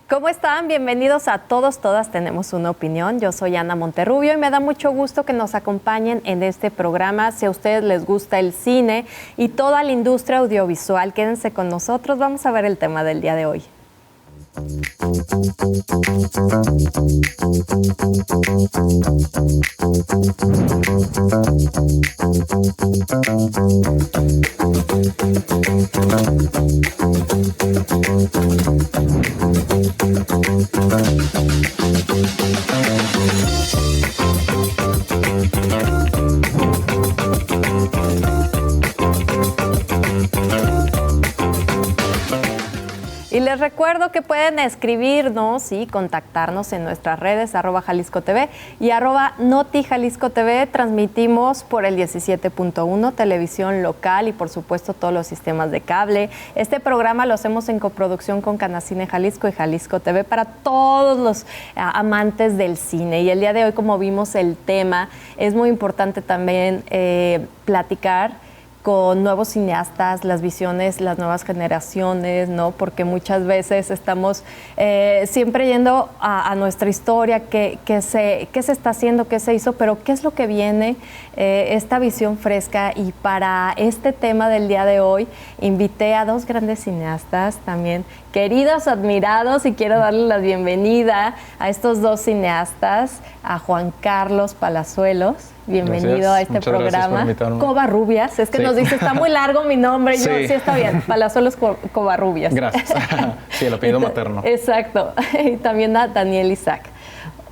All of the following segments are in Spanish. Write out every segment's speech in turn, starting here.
¿Cómo están? Bienvenidos a Todos, Todas Tenemos una Opinión. Yo soy Ana Monterrubio y me da mucho gusto que nos acompañen en este programa. Si a ustedes les gusta el cine y toda la industria audiovisual, quédense con nosotros. Vamos a ver el tema del día de hoy. Y les recuerdo que pueden escribirnos y contactarnos en nuestras redes, @JaliscoTV y @NotiJaliscoTV. Transmitimos por el 17.1, televisión local y por supuesto todos los sistemas de cable. Este programa lo hacemos en coproducción con Canacine Jalisco y Jalisco TV para todos los amantes del cine. Y el día de hoy, como vimos el tema, es muy importante también platicar con nuevos cineastas, las visiones, las nuevas generaciones, ¿no? Porque muchas veces estamos siempre yendo a nuestra historia, qué se está haciendo, qué se hizo, pero qué es lo que viene, esta visión fresca. Y para este tema del día de hoy, invité a dos grandes cineastas también, queridos, admirados, y quiero darle la bienvenida a estos dos cineastas, a Juan Carlos Palazuelos. Bienvenido. Gracias. A este Muchas programa. Covarrubias, es que sí. Nos dice, está muy largo mi nombre. Sí. Yo, sí, está bien. Palazuelos Covarrubias. Gracias. Sí, el apellido materno. Exacto. Y también a Daniel Isaac,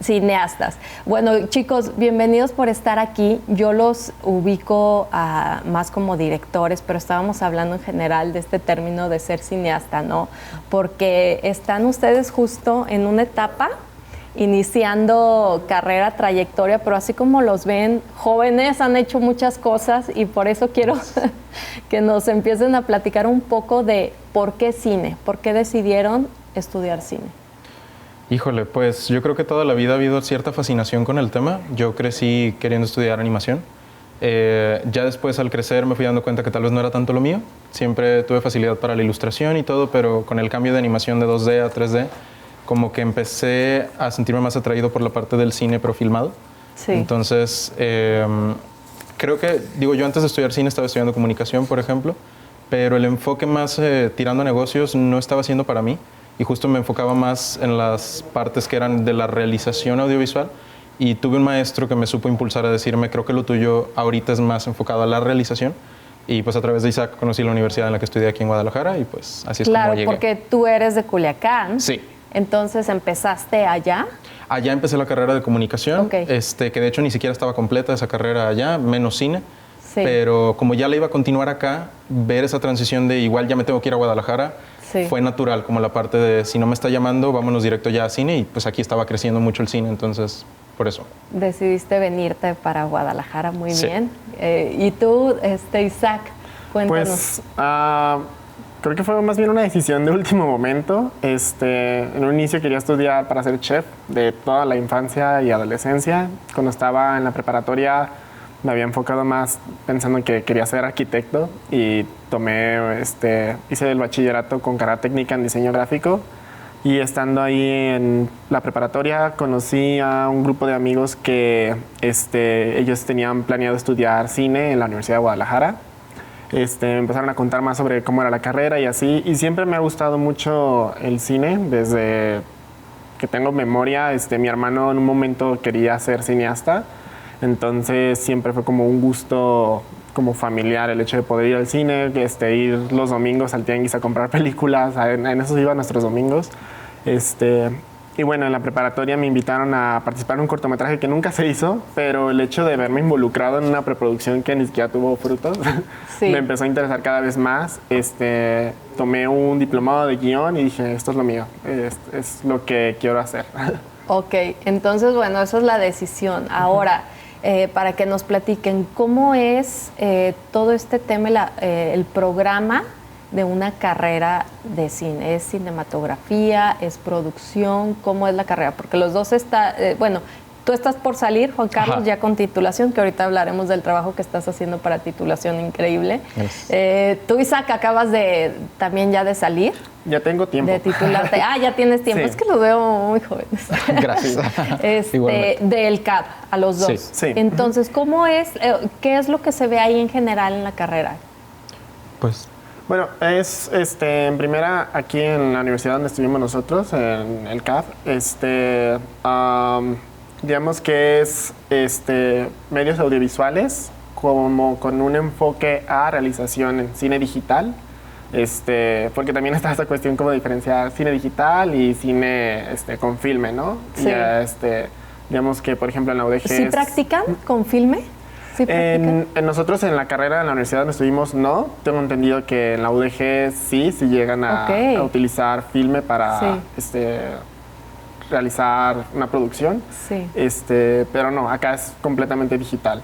cineastas. Bueno, chicos, bienvenidos por estar aquí. Yo los ubico más como directores, pero estábamos hablando en general de este término de ser cineasta, ¿no? Porque están ustedes justo en una etapa iniciando carrera, trayectoria, pero así como los ven jóvenes, han hecho muchas cosas y por eso quiero que nos empiecen a platicar un poco de por qué cine, por qué decidieron estudiar cine. Híjole, pues yo creo que toda la vida ha habido cierta fascinación con el tema. Yo crecí queriendo estudiar animación. Ya después, al crecer, me fui dando cuenta que tal vez no era tanto lo mío. Siempre tuve facilidad para la ilustración y todo, pero con el cambio de animación de 2D a 3D, como que empecé a sentirme más atraído por la parte del cine, pero filmado. Sí. Entonces, creo que, yo antes de estudiar cine estaba estudiando comunicación, por ejemplo, pero el enfoque más tirando a negocios no estaba siendo para mí, y justo me enfocaba más en las partes que eran de la realización audiovisual, y tuve un maestro que me supo impulsar a decirme, creo que lo tuyo ahorita es más enfocado a la realización. Y pues a través de Isaac conocí la universidad en la que estudié aquí en Guadalajara, y pues así es como llegué. Claro, porque tú eres de Culiacán. Sí. Entonces, ¿empezaste allá? Allá empecé la carrera de comunicación, okay. Que de hecho ni siquiera estaba completa esa carrera allá, menos cine. Sí. Pero como ya la iba a continuar acá, ver esa transición de igual ya me tengo que ir a Guadalajara, sí. Fue natural, como la parte de si no me está llamando, vámonos directo ya a cine, y pues aquí estaba creciendo mucho el cine, entonces por eso. Decidiste venirte para Guadalajara, muy sí. Bien. ¿Y tú, Isaac, cuéntanos? Pues, creo que fue más bien una decisión de último momento. En un inicio quería estudiar para ser chef de toda la infancia y adolescencia. Cuando estaba en la preparatoria me había enfocado más pensando en que quería ser arquitecto, y hice el bachillerato con carrera técnica en diseño gráfico. Y estando ahí en la preparatoria conocí a un grupo de amigos que ellos tenían planeado estudiar cine en la Universidad de Guadalajara. Me empezaron a contar más sobre cómo era la carrera y así, y siempre me ha gustado mucho el cine desde que tengo memoria. Mi hermano en un momento quería ser cineasta, entonces siempre fue como un gusto como familiar el hecho de poder ir al cine, ir los domingos al tianguis a comprar películas. En eso iba nuestros domingos. Y bueno, en la preparatoria me invitaron a participar en un cortometraje que nunca se hizo, pero el hecho de verme involucrado en una preproducción que ni siquiera tuvo frutos, sí. Me empezó a interesar cada vez más. Tomé un diplomado de guión y dije, esto es lo mío, es lo que quiero hacer. Ok, entonces, bueno, esa es la decisión. Ahora, para que nos platiquen, ¿cómo es todo este tema, el programa de una carrera de cine? ¿Es cinematografía? ¿Es producción? ¿Cómo es la carrera? Porque los dos tú estás por salir, Juan Carlos, ya con titulación, que ahorita hablaremos del trabajo que estás haciendo para titulación increíble. Tú, Isaac, acabas también ya de salir. Ya tengo tiempo. de titularte. Ya tienes tiempo. Sí. Es que los veo muy jóvenes. Gracias. Igualmente. Del CAD, a los dos. Sí. Sí. Entonces, ¿cómo es? ¿Qué es lo que se ve ahí en general en la carrera? Pues Bueno, es en primera aquí en la universidad donde estuvimos nosotros, en el CAF, digamos que es medios audiovisuales como con un enfoque a realización en cine digital, porque también está esta cuestión como de diferenciar cine digital y cine con filme, ¿no? Sí. Y, digamos que, por ejemplo, en la UDG ¿Sí practican con filme? ¿Sí practican? Nosotros en la carrera en la universidad donde estuvimos no. Tengo entendido que en la UDG sí llegan a utilizar filme para realizar una producción. Sí. Pero no, acá es completamente digital.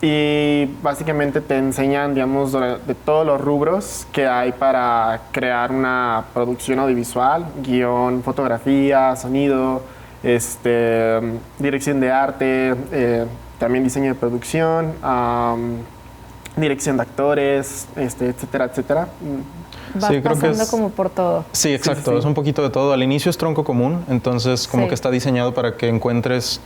Y básicamente te enseñan, digamos, de todos los rubros que hay para crear una producción audiovisual, guión, fotografía, sonido, dirección de arte, también diseño de producción, dirección de actores, etcétera, etcétera. Vas sí, creo que pasando es, como por todo. Sí, exacto. Sí. Es un poquito de todo. Al inicio es tronco común, entonces como Sí. que está diseñado para que encuentres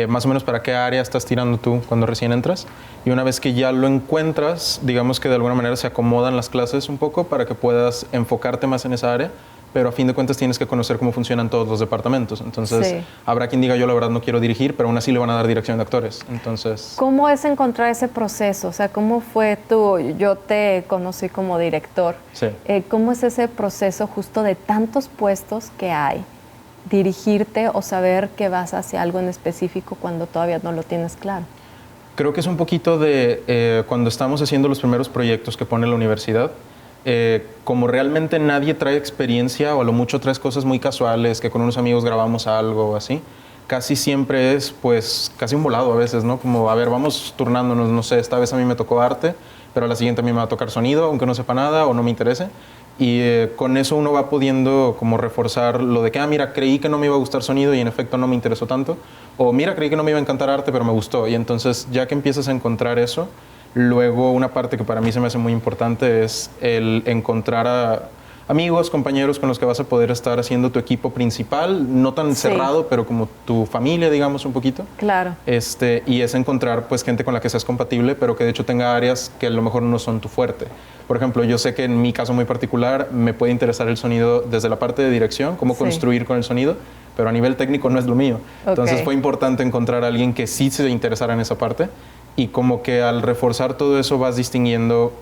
más o menos para qué área estás tirando tú cuando recién entras. Y una vez que ya lo encuentras, digamos que de alguna manera se acomodan las clases un poco para que puedas enfocarte más en esa área, pero a fin de cuentas tienes que conocer cómo funcionan todos los departamentos. Entonces, Sí. habrá quien diga, yo la verdad no quiero dirigir, pero aún así le van a dar dirección de actores. Entonces, ¿Cómo es encontrar ese proceso? O sea, ¿cómo fue tú? Yo te conocí como director. sí. ¿Cómo es ese proceso justo de tantos puestos que hay? Dirigirte o saber que vas hacia algo en específico cuando todavía no lo tienes claro. Creo que es un poquito de cuando estamos haciendo los primeros proyectos que pone la universidad. Como realmente nadie trae experiencia o a lo mucho traes cosas muy casuales, que con unos amigos grabamos algo o así, casi siempre es pues casi un volado a veces, ¿no? Como, a ver, vamos turnándonos, no sé, esta vez a mí me tocó arte, pero a la siguiente a mí me va a tocar sonido, aunque no sepa nada o no me interese. Y con eso uno va pudiendo como reforzar lo de que, mira, creí que no me iba a gustar sonido y en efecto no me interesó tanto. O mira, creí que no me iba a encantar arte, pero me gustó. Y entonces ya que empiezas a encontrar eso, luego una parte que para mí se me hace muy importante es el encontrar a amigos, compañeros con los que vas a poder estar haciendo tu equipo principal, no tan Sí. cerrado, pero como tu familia, digamos, un poquito. Claro. Y es encontrar pues gente con la que seas compatible, pero que de hecho tenga áreas que a lo mejor no son tu fuerte. Por ejemplo, yo sé que en mi caso muy particular me puede interesar el sonido desde la parte de dirección, cómo Sí. construir con el sonido, pero a nivel técnico no es lo mío. Entonces Ok. fue importante encontrar a alguien que sí se interesara en esa parte y como que al reforzar todo eso vas distinguiendo,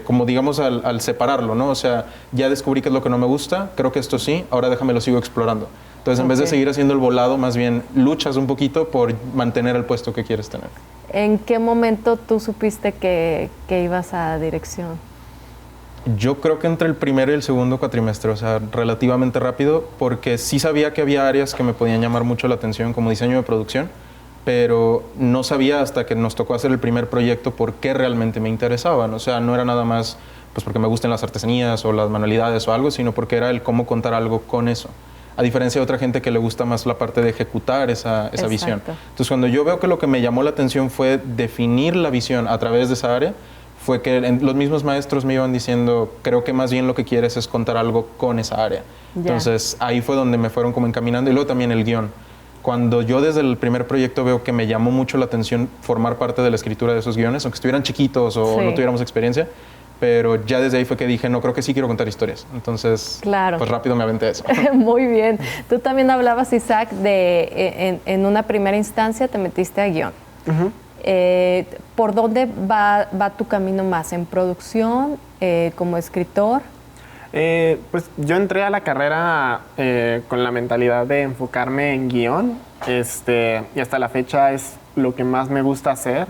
como digamos al separarlo, ¿no? O sea, ya descubrí qué es lo que no me gusta, creo que esto sí, ahora déjame lo sigo explorando. Entonces, en vez de Ok. seguir haciendo el volado, más bien luchas un poquito por mantener el puesto que quieres tener. ¿En qué momento tú supiste que ibas a dirección? Yo creo que entre el primero y el segundo cuatrimestre, o sea, relativamente rápido, porque sí sabía que había áreas que me podían llamar mucho la atención, como diseño de producción, pero no sabía hasta que nos tocó hacer el primer proyecto por qué realmente me interesaban. O sea, no era nada más pues porque me gusten las artesanías o las manualidades o algo, sino porque era el cómo contar algo con eso. A diferencia de otra gente que le gusta más la parte de ejecutar esa visión. Exacto. Entonces, cuando yo veo que lo que me llamó la atención fue definir la visión a través de esa área, fue que los mismos maestros me iban diciendo, creo que más bien lo que quieres es contar algo con esa área. Ya. Entonces, ahí fue donde me fueron como encaminando. Y luego también el guión. Cuando yo desde el primer proyecto veo que me llamó mucho la atención formar parte de la escritura de esos guiones, aunque estuvieran chiquitos o Sí. no tuviéramos experiencia, pero ya desde ahí fue que dije, no, creo que sí quiero contar historias. Entonces, Claro. pues rápido me aventé a eso. Muy bien. Tú también hablabas, Isaac, de en una primera instancia te metiste a guión. ¿Por dónde va tu camino más? ¿En producción? ¿Como escritor? Pues yo entré a la carrera con la mentalidad de enfocarme en guión, y hasta la fecha es lo que más me gusta hacer.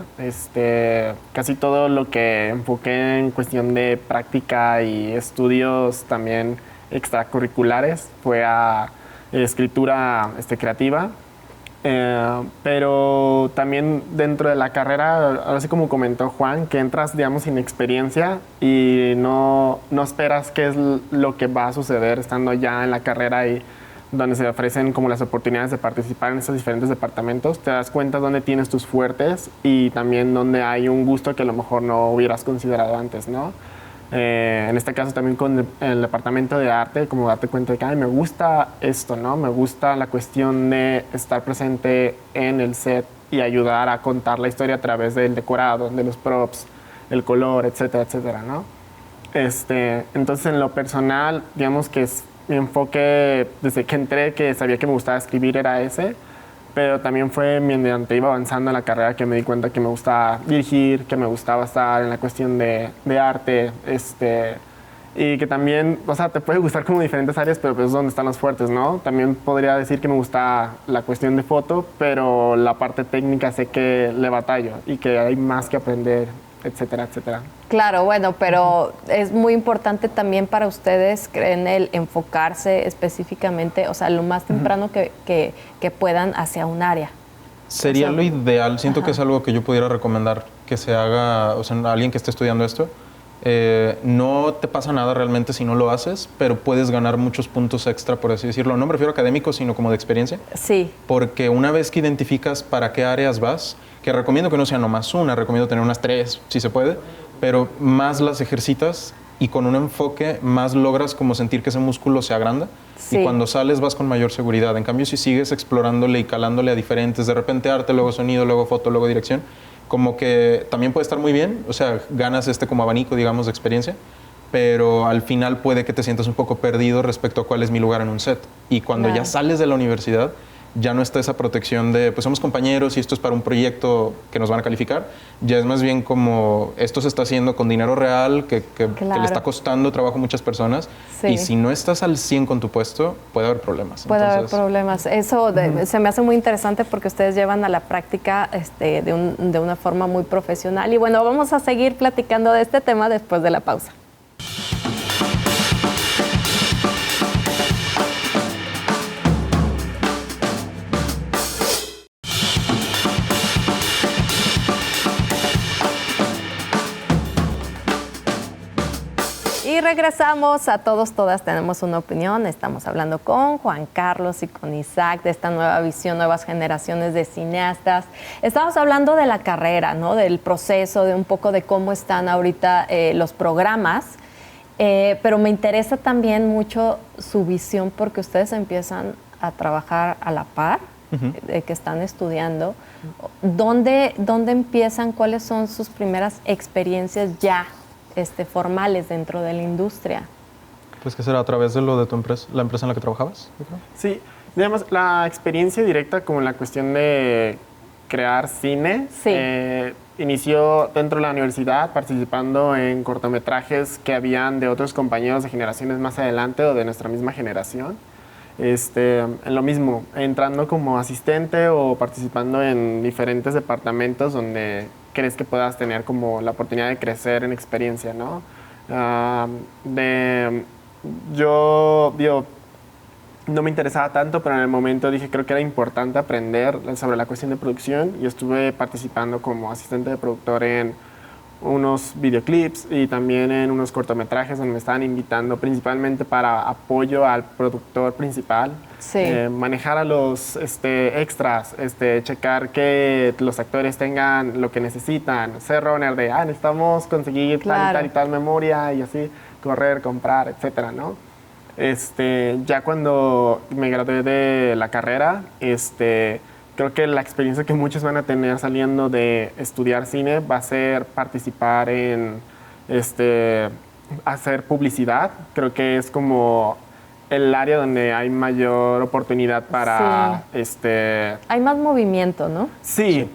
Casi todo lo que enfoqué en cuestión de práctica y estudios también extracurriculares fue a escritura creativa. Pero también dentro de la carrera, ahora sí como comentó Juan, que entras, digamos, sin experiencia y no esperas qué es lo que va a suceder estando ya en la carrera y donde se ofrecen como las oportunidades de participar en esos diferentes departamentos, te das cuenta dónde tienes tus fuertes y también dónde hay un gusto que a lo mejor no hubieras considerado antes, ¿no? En este caso también con el departamento de arte, como darte cuenta de que me gusta esto, ¿no? Me gusta la cuestión de estar presente en el set y ayudar a contar la historia a través del decorado, de los props, el color, etcétera, etcétera, ¿no? Entonces, en lo personal, digamos que mi enfoque desde que entré, que sabía que me gustaba escribir, era ese, pero también fue mediante iba avanzando en la carrera que me di cuenta que me gustaba dirigir, que me gustaba estar en la cuestión de arte, y que también, o sea, te puede gustar como diferentes áreas, pero pues es donde están los fuertes, ¿no? También podría decir que me gusta la cuestión de foto, pero la parte técnica sé que le batallo y que hay más que aprender, etcétera, etcétera. Claro, bueno, pero es muy importante también para ustedes en el enfocarse específicamente, o sea, lo más temprano que puedan hacia un área. Sería lo ideal, siento que es algo que yo pudiera recomendar que se haga, o sea, alguien que esté estudiando esto, no te pasa nada realmente si no lo haces, pero puedes ganar muchos puntos extra, por así decirlo. No me refiero a académicos, sino como de experiencia. Sí. Porque una vez que identificas para qué áreas vas, que recomiendo que no sea nomás una, recomiendo tener unas 3, si se puede, pero más las ejercitas y con un enfoque más logras como sentir que ese músculo se agranda. Sí. Y cuando sales vas con mayor seguridad. En cambio, si sigues explorándole y calándole a diferentes, de repente arte, luego sonido, luego foto, luego dirección, como que también puede estar muy bien, o sea, ganas como abanico, digamos, de experiencia, pero al final puede que te sientas un poco perdido respecto a cuál es mi lugar en un set. Y cuando ya sales de la universidad, ya no está esa protección de, pues somos compañeros y esto es para un proyecto que nos van a calificar. Ya es más bien como, esto se está haciendo con dinero real, que le está costando trabajo a muchas personas. Sí. Y si no estás al 100 con tu puesto, puede haber problemas. Puede haber problemas. Eso se me hace muy interesante porque ustedes llevan a la práctica de una forma muy profesional. Y bueno, vamos a seguir platicando de este tema después de la pausa. Y regresamos a Todos, Todas Tenemos una Opinión. Estamos hablando con Juan Carlos y con Isaac de esta nueva visión, nuevas generaciones de cineastas. Estamos hablando de la carrera, ¿no? Del proceso, de un poco de cómo están ahorita los programas. Pero me interesa también mucho su visión porque ustedes empiezan a trabajar a la par de que están estudiando. ¿Dónde empiezan? ¿Cuáles son sus primeras experiencias ya formales dentro de la industria? Pues que será a través de lo de tu empresa, la empresa en la que trabajabas. Sí, digamos, la experiencia directa como la cuestión de crear cine, inició dentro de la universidad participando en cortometrajes que habían de otros compañeros de generaciones más adelante o de nuestra misma generación. En lo mismo, entrando como asistente o participando en diferentes departamentos donde crees que puedas tener como la oportunidad de crecer en experiencia, ¿no? Yo, digo, no me interesaba tanto, pero en el momento dije creo que era importante aprender sobre la cuestión de producción y estuve participando como asistente de productor en unos videoclips y también en unos cortometrajes donde me estaban invitando principalmente para apoyo al productor principal, manejar a los extras, checar que los actores tengan lo que necesitan, ser runner de, necesitamos conseguir tal y tal y tal memoria y así, correr, comprar, etcétera, ¿no? Ya cuando me gradué de la carrera, creo que la experiencia que muchos van a tener saliendo de estudiar cine va a ser participar en hacer publicidad. Creo que es como el área donde hay mayor oportunidad para... Hay más movimiento, ¿no? Sí.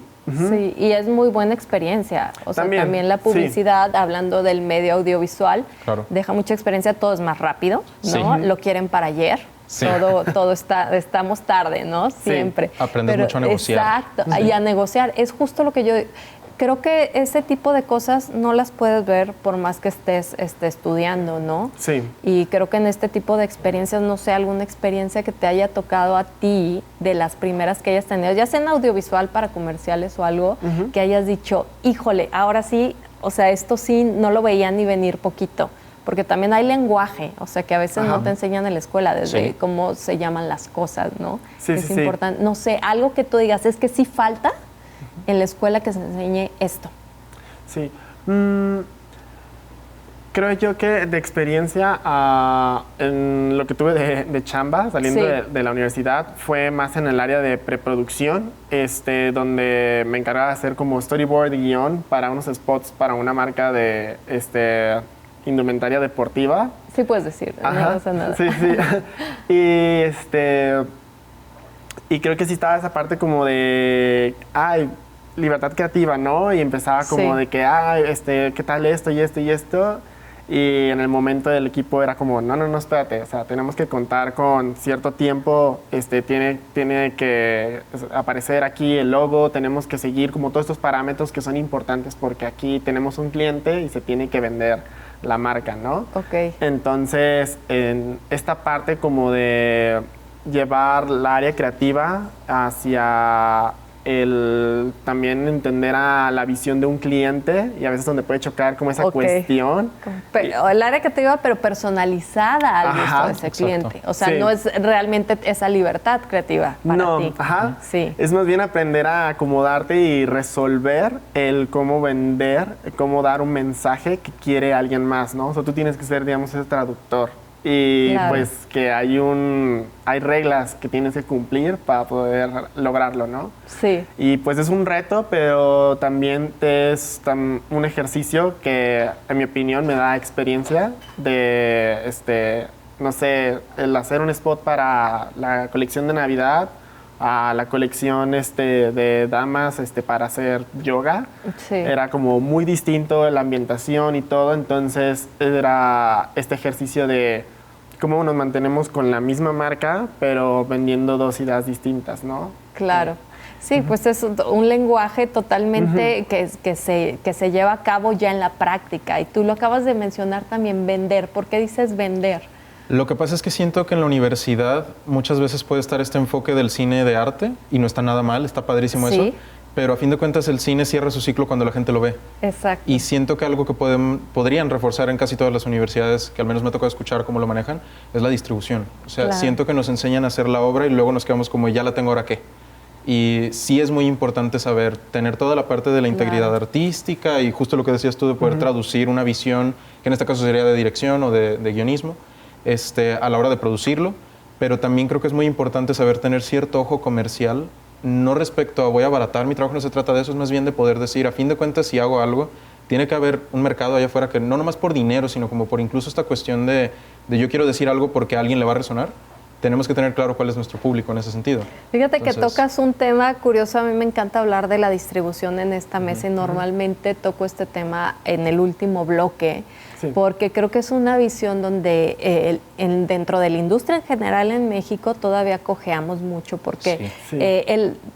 Sí, y es muy buena experiencia. O sea, también la publicidad, hablando del medio audiovisual, deja mucha experiencia, todo es más rápido, ¿no? Lo quieren para ayer. Sí. Todo estamos tarde, ¿no? Siempre. Sí, aprendes mucho a negociar. Exacto, y a negociar. Es justo lo que yo creo que ese tipo de cosas no las puedes ver por más que estés estudiando, ¿no? Sí. Y creo que en este tipo de experiencias, no sé, alguna experiencia que te haya tocado a ti de las primeras que hayas tenido, ya sea en audiovisual para comerciales o algo, que hayas dicho, híjole, ahora sí, o sea, esto sí no lo veía ni venir poquito. Porque también hay lenguaje, o sea, que a veces no te enseñan en la escuela, desde cómo se llaman las cosas, ¿no? Sí, es importante. No sé, algo que tú digas, es que sí falta en la escuela que se enseñe esto. Sí. Creo yo que de experiencia en lo que tuve de chamba saliendo Sí. de la universidad fue más en el área de preproducción, donde me encargaba de hacer como storyboard y guión para unos spots para una marca de indumentaria deportiva. Sí puedes decir, no pasa nada. Sí, sí. Y creo que sí estaba esa parte como de, libertad creativa, ¿no? Y empezaba como Sí. de que, ¿qué tal esto y esto y esto? Y en el momento del equipo era como, no, espérate, o sea, tenemos que contar con cierto tiempo, tiene que aparecer aquí el logo, tenemos que seguir como todos estos parámetros que son importantes porque aquí tenemos un cliente y se tiene que vender la marca, ¿no? Ok. Entonces, en esta parte como de llevar la área creativa hacia el también entender a la visión de un cliente y a veces donde puede chocar como esa Ok. cuestión. Pero el área creativa, pero personalizada al gusto de ese exacto. cliente. O sea, Sí. no es realmente esa libertad creativa para No, ti. ajá. Sí. Es más bien aprender a acomodarte y resolver el cómo vender, cómo dar un mensaje que quiere alguien más, ¿no? O sea, tú tienes que ser, digamos, ese traductor. Y Claro. pues que hay reglas que tienes que cumplir para poder lograrlo, ¿no? Sí. Y pues es un reto, pero también es un ejercicio que, en mi opinión, me da experiencia de, no sé, el hacer un spot para la colección de Navidad, a la colección de damas para hacer yoga. Sí. Era como muy distinto la ambientación y todo, entonces era este ejercicio de cómo nos mantenemos con la misma marca, pero vendiendo dos ideas distintas, ¿no? Claro. Sí, pues es un lenguaje totalmente que se lleva a cabo ya en la práctica. Y tú lo acabas de mencionar también, vender. ¿Por qué dices vender? Lo que pasa es que siento que en la universidad muchas veces puede estar este enfoque del cine de arte y no está nada mal, está padrísimo Sí. eso, pero a fin de cuentas el cine cierra su ciclo cuando la gente lo ve. Exacto. Y siento que algo que podrían reforzar en casi todas las universidades, que al menos me tocó escuchar cómo lo manejan, es la distribución. O sea, Claro. siento que nos enseñan a hacer la obra y luego nos quedamos como, ya la tengo, ¿ahora qué? Y sí es muy importante saber tener toda la parte de la integridad Claro. artística y justo lo que decías tú de poder traducir una visión, que en este caso sería de dirección o de guionismo, a la hora de producirlo. Pero también creo que es muy importante saber tener cierto ojo comercial, no respecto a voy a abaratar mi trabajo, no se trata de eso, es más bien de poder decir, a fin de cuentas, si hago algo, tiene que haber un mercado allá afuera que no nomás por dinero, sino como por incluso esta cuestión de yo quiero decir algo porque a alguien le va a resonar. Tenemos que tener claro cuál es nuestro público en ese sentido. Fíjate que Entonces, tocas un tema curioso, a mí me encanta hablar de la distribución en esta mesa y normalmente toco este tema en el último bloque, Sí. porque creo que es una visión donde dentro de la industria en general en México todavía cojeamos mucho, porque Sí.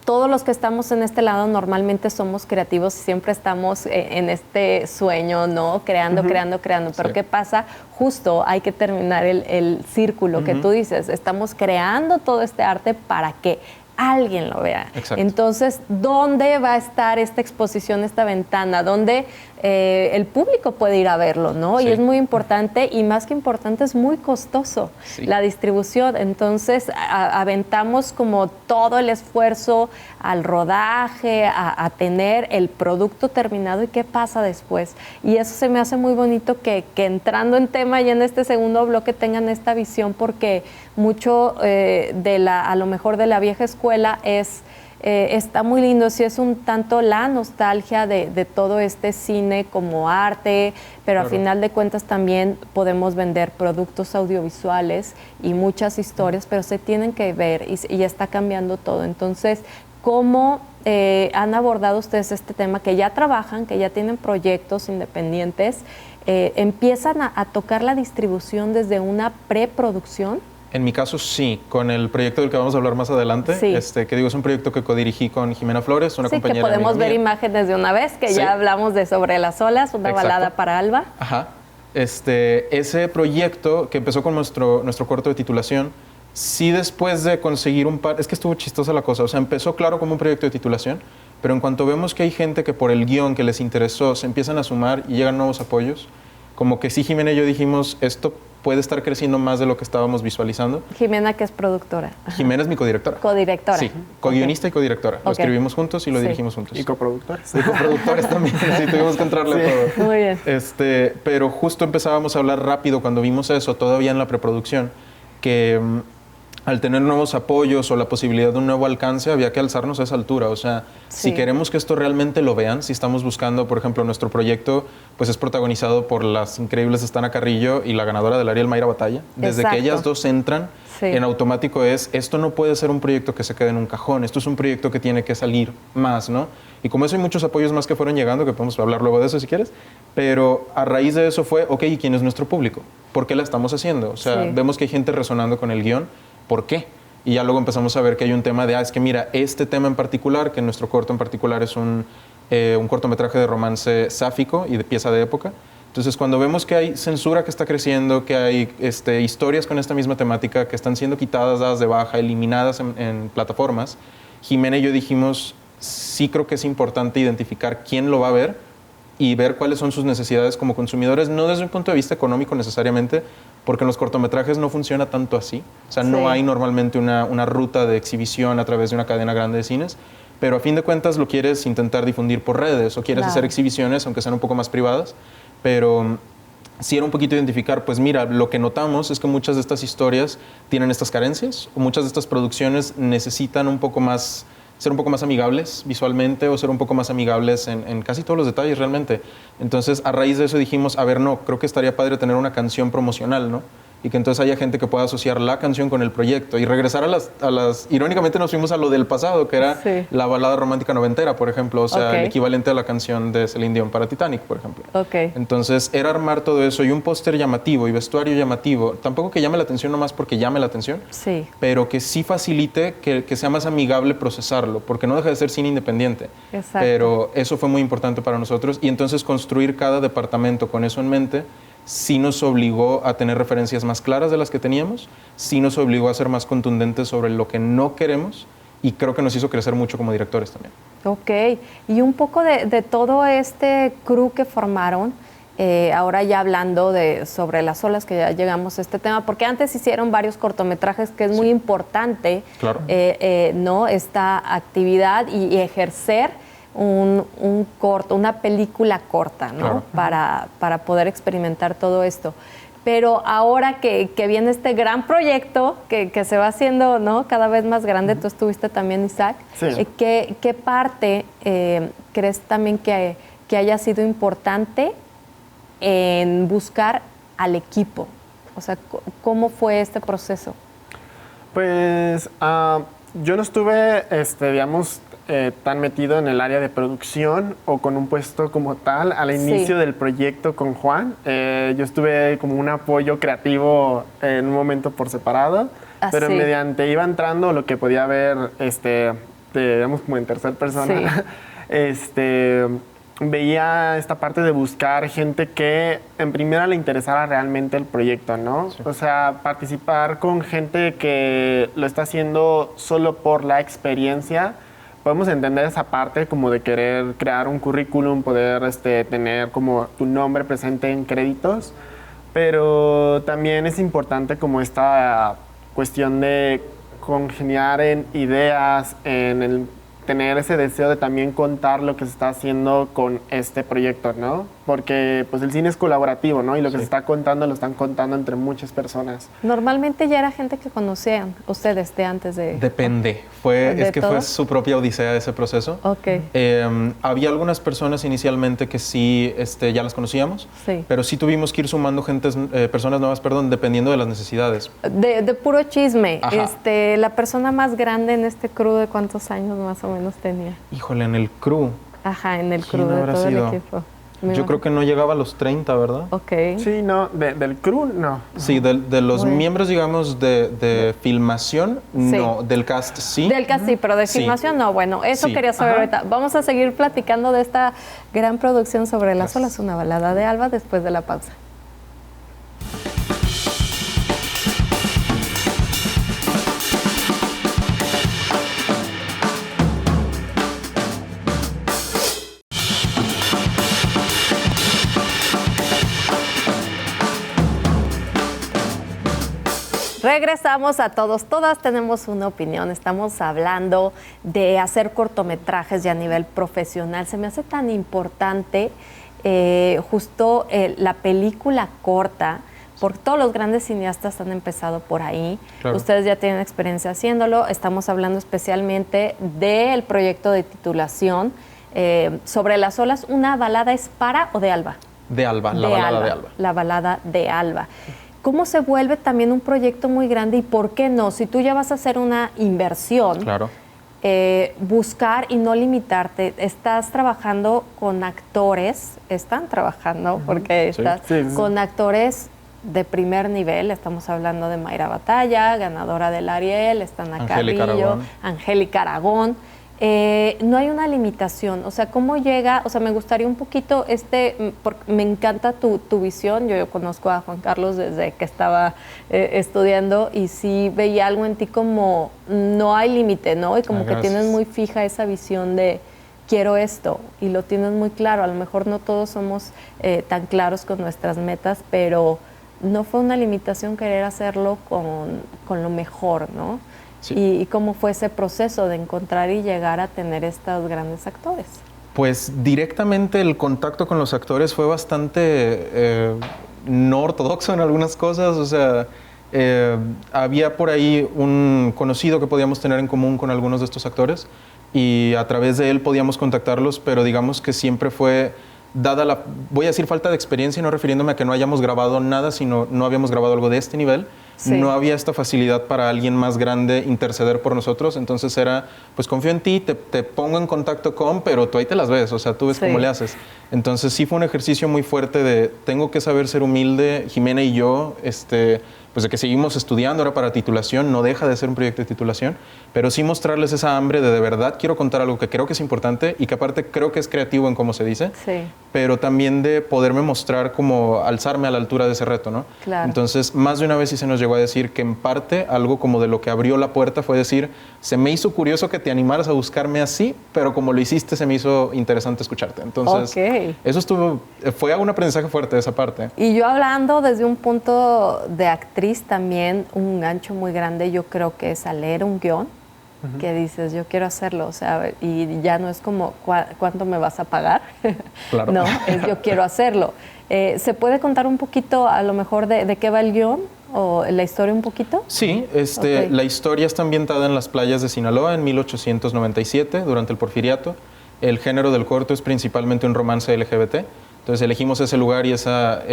todos los que estamos en este lado normalmente somos creativos y siempre estamos en este sueño, ¿no? Creando, pero Sí. ¿qué pasa? Justo hay que terminar el círculo que tú dices, estamos creando todo este arte para que alguien lo vea. Exacto. Entonces, ¿dónde va a estar esta exposición, esta ventana? ¿Dónde el público puede ir a verlo, ¿no? Sí. Y es muy importante, y más que importante, es muy costoso Sí. la distribución. Entonces, aventamos como todo el esfuerzo al rodaje, a tener el producto terminado y qué pasa después. Y eso se me hace muy bonito que entrando en tema y en este segundo bloque tengan esta visión, porque mucho a lo mejor de la vieja escuela está muy lindo, sí es un tanto la nostalgia de todo este cine como arte, pero Claro. a final de cuentas también podemos vender productos audiovisuales y muchas historias, pero se tienen que ver y está cambiando todo. Entonces, ¿cómo han abordado ustedes este tema? Que ya trabajan, que ya tienen proyectos independientes, ¿empiezan a tocar la distribución desde una preproducción? En mi caso, sí, con el proyecto del que vamos a hablar más adelante, Sí. que digo es un proyecto que codirigí con Jimena Flores, una Sí, que compañera podemos amiga ver mía. imágenes de una vez, que Sí. ya hablamos de Sobre las olas, una Exacto. balada para Alba. Ajá. Ese proyecto que empezó con nuestro corto de titulación, sí después de conseguir es que estuvo chistosa la cosa, o sea, empezó claro como un proyecto de titulación, pero en cuanto vemos que hay gente que por el guión que les interesó se empiezan a sumar y llegan nuevos apoyos, como que sí, Jimena y yo dijimos, esto puede estar creciendo más de lo que estábamos visualizando. Jimena, que es productora. Jimena es mi codirectora. Codirectora. Sí, co-guionista y codirectora. Lo Ok. escribimos juntos y lo Sí. dirigimos juntos. Y coproductores. Y coproductores también, sí, tuvimos que entrarle a todo. Muy bien. Pero justo empezábamos a hablar rápido cuando vimos eso, todavía en la preproducción, que al tener nuevos apoyos o la posibilidad de un nuevo alcance, había que alzarnos a esa altura. O sea, Sí. si queremos que esto realmente lo vean, si estamos buscando, por ejemplo, nuestro proyecto, pues es protagonizado por las increíbles Estana Carrillo y la ganadora del Ariel, Mayra Batalla. Desde Exacto. que ellas dos entran, Sí. en automático esto no puede ser un proyecto que se quede en un cajón, esto es un proyecto que tiene que salir más, ¿no? Y como eso hay muchos apoyos más que fueron llegando, que podemos hablar luego de eso si quieres, pero a raíz de eso fue, ok, ¿y quién es nuestro público? ¿Por qué la estamos haciendo? O sea, Sí. vemos que hay gente resonando con el guión, ¿por qué? Y ya luego empezamos a ver que hay un tema de, es que mira, este tema en particular, que en nuestro corto en particular es un cortometraje de romance sáfico y de pieza de época. Entonces, cuando vemos que hay censura que está creciendo, que hay historias con esta misma temática que están siendo quitadas, dadas de baja, eliminadas en plataformas, Jimena y yo dijimos, sí creo que es importante identificar quién lo va a ver y ver cuáles son sus necesidades como consumidores, no desde un punto de vista económico necesariamente, porque en los cortometrajes no funciona tanto así. O sea, Sí. no hay normalmente una ruta de exhibición a través de una cadena grande de cines, pero a fin de cuentas lo quieres intentar difundir por redes o quieres Claro. hacer exhibiciones, aunque sean un poco más privadas, pero sí era un poquito identificar, pues mira, lo que notamos es que muchas de estas historias tienen estas carencias, o muchas de estas producciones necesitan ser un poco más amigables visualmente o ser un poco más amigables en casi todos los detalles realmente. Entonces, a raíz de eso dijimos, a ver, no, creo que estaría padre tener una canción promocional, ¿no? Y que entonces haya gente que pueda asociar la canción con el proyecto y regresar a las irónicamente nos fuimos a lo del pasado, que era Sí. la balada romántica noventera, por ejemplo, o sea, Ok. el equivalente a la canción de Celine Dion para Titanic, por ejemplo. Ok. Entonces, era armar todo eso y un póster llamativo y vestuario llamativo, tampoco que llame la atención nomás porque llame la atención, Sí. pero que sí facilite que sea más amigable procesarlo, porque no deja de ser cine independiente. Exacto. Pero eso fue muy importante para nosotros y entonces construir cada departamento con eso en mente sí nos obligó a tener referencias más claras de las que teníamos, sí nos obligó a ser más contundentes sobre lo que no queremos y creo que nos hizo crecer mucho como directores también. Ok, y un poco de todo este crew que formaron, ahora ya hablando sobre las olas, que ya llegamos a este tema, porque antes hicieron varios cortometrajes, que es muy importante, Claro. ¿no? Esta actividad y ejercer un corto, una película corta, ¿no? Claro. Para poder experimentar todo esto. Pero ahora que viene este gran proyecto que se va haciendo, ¿no? Cada vez más grande, tú estuviste también, Isaac. Sí. ¿Qué parte crees también que haya sido importante en buscar al equipo? O sea, ¿cómo fue este proceso? Pues yo no estuve, digamos, tan metido en el área de producción o con un puesto como tal al Sí. inicio del proyecto con Juan. Yo estuve como un apoyo creativo en un momento por separado, Ah, pero sí. mediante iba entrando lo que podía ver, digamos, como en tercera persona, veía esta parte de buscar gente que en primera le interesara realmente el proyecto, ¿no? Sí. O sea, participar con gente que lo está haciendo solo por la experiencia. Podemos entender esa parte como de querer crear un currículum, poder tener como tu nombre presente en créditos, pero también es importante como esta cuestión de congeniar en ideas, en el tener ese deseo de también contar lo que se está haciendo con este proyecto, ¿no? Porque pues el cine es colaborativo, ¿no? Y lo que Sí. se está contando lo están contando entre muchas personas. Normalmente ya era gente que conocían ustedes de antes de... Depende. ¿De Es que todo? fue su propia odisea ese proceso. Ok, Había algunas personas inicialmente que sí ya las conocíamos, Sí. pero sí tuvimos que ir sumando personas nuevas, dependiendo de las necesidades. de puro chisme. Ajá. La persona más grande en este crew, ¿de cuántos años más o menos tenía? Híjole, en el crew, Ajá, en el ¿quién crew de habrá todo sido? el equipo. Yo creo que no llegaba a los 30, ¿verdad? Ok. Sí, no, del crew no. Sí, de los Muy bien. miembros, digamos, de filmación, Sí. no. Del cast, sí. Del cast sí, pero de Sí. filmación no. Bueno, eso Sí. quería saber Ajá. ahorita. Vamos a seguir platicando de esta gran producción sobre las Gracias. olas, una balada de Alba, después de la pausa. Regresamos a todos, todas tenemos una opinión. Estamos hablando de hacer cortometrajes ya a nivel profesional. Se me hace tan importante justo la película corta, porque todos los grandes cineastas han empezado por ahí. Claro. Ustedes ya tienen experiencia haciéndolo. Estamos hablando especialmente del proyecto de titulación sobre las olas. ¿Una balada es para o de Alba? De Alba, la balada de Alba. La balada de Alba. ¿Cómo se vuelve también un proyecto muy grande y por qué no? Si tú ya vas a hacer una inversión, claro. Buscar y no limitarte. Estás trabajando con actores, están trabajando porque estás con actores de primer nivel. Estamos hablando de Mayra Batalla, ganadora del Ariel, están Ana Carrillo, Angélica Aragón. No hay una limitación, o sea, ¿cómo llega? O sea, me gustaría un poquito, porque me encanta tu visión. Yo conozco a Juan Carlos desde que estaba estudiando y sí veía algo en ti como no hay límite, ¿no? Y como que tienes muy fija esa visión de quiero esto y lo tienes muy claro. A lo mejor no todos somos tan claros con nuestras metas, pero no fue una limitación querer hacerlo con lo mejor, ¿no? Sí. ¿Y cómo fue ese proceso de encontrar y llegar a tener estos grandes actores? Pues directamente el contacto con los actores fue bastante no ortodoxo en algunas cosas. O sea, había por ahí un conocido que podíamos tener en común con algunos de estos actores y a través de él podíamos contactarlos, pero digamos que siempre fue dada la, voy a decir, falta de experiencia, y no refiriéndome a que no hayamos grabado nada, sino no habíamos grabado algo de este nivel. Sí. No había esta facilidad para alguien más grande interceder por nosotros, entonces era, pues confío en ti, te pongo en contacto con, pero tú ahí te las ves, o sea, tú ves cómo le haces. Entonces sí fue un ejercicio muy fuerte de, tengo que saber ser humilde, Jimena y yo, pues de que seguimos estudiando ahora para titulación, no deja de ser un proyecto de titulación, pero sí mostrarles esa hambre de verdad quiero contar algo que creo que es importante y que aparte creo que es creativo en cómo se dice, pero también de poderme mostrar como alzarme a la altura de ese reto, ¿no? Claro. Entonces, más de una vez sí se nos llegó a decir que en parte algo como de lo que abrió la puerta fue decir, se me hizo curioso que te animaras a buscarme así, pero como lo hiciste se me hizo interesante escucharte. Entonces, eso fue un aprendizaje fuerte de esa parte. Y yo hablando desde un punto de actriz también, un gancho muy grande yo creo que es al leer un guión, que dices, yo quiero hacerlo, o sea, y ya no es como, ¿cuánto me vas a pagar? Claro. No, es yo quiero hacerlo. ¿Se puede contar un poquito, a lo mejor, de qué va el guión o la historia un poquito? Sí, la historia está ambientada en las playas de Sinaloa en 1897, durante el Porfiriato. El género del corto es principalmente un romance LGBT. Entonces elegimos ese lugar y esa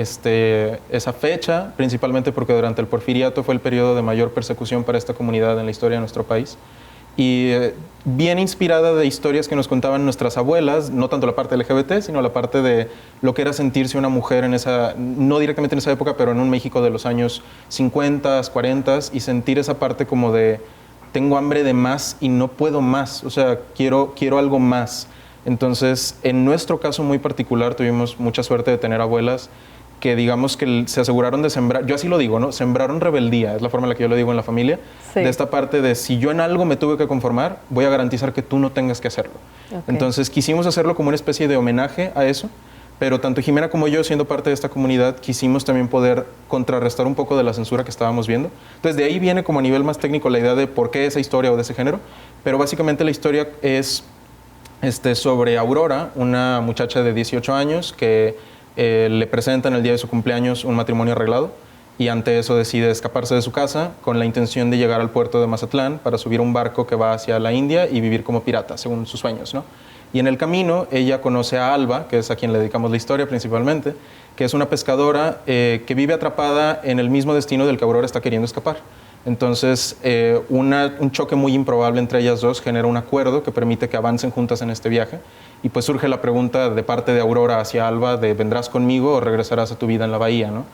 fecha, principalmente porque durante el Porfiriato fue el periodo de mayor persecución para esta comunidad en la historia de nuestro país. Y bien inspirada de historias que nos contaban nuestras abuelas, no tanto la parte LGBT, sino la parte de lo que era sentirse una mujer en esa, no directamente en esa época, pero en un México de los años 50, 40, y sentir esa parte como de, tengo hambre de más y no puedo más, o sea, quiero algo más. Entonces, en nuestro caso muy particular, tuvimos mucha suerte de tener abuelas que digamos que se aseguraron de sembrar, yo así lo digo, ¿no? Sembraron rebeldía, es la forma en la que yo lo digo en la familia, de esta parte de si yo en algo me tuve que conformar, voy a garantizar que tú no tengas que hacerlo. Entonces quisimos hacerlo como una especie de homenaje a eso, pero tanto Jimena como yo, siendo parte de esta comunidad, quisimos también poder contrarrestar un poco de la censura que estábamos viendo. Entonces de ahí viene como a nivel más técnico la idea de por qué esa historia o de ese género, pero básicamente la historia es sobre Aurora, una muchacha de 18 años que le presentan el día de su cumpleaños un matrimonio arreglado y ante eso decide escaparse de su casa con la intención de llegar al puerto de Mazatlán para subir un barco que va hacia la India y vivir como pirata, según sus sueños, ¿no? Y en el camino ella conoce a Alba, que es a quien le dedicamos la historia principalmente, que es una pescadora que vive atrapada en el mismo destino del que Aurora está queriendo escapar. Entonces, un choque muy improbable entre ellas dos genera un acuerdo que permite que avancen juntas en este viaje. Y pues surge la pregunta de parte de Aurora hacia Alba de ¿vendrás conmigo o regresarás a tu vida en la bahía, ¿no?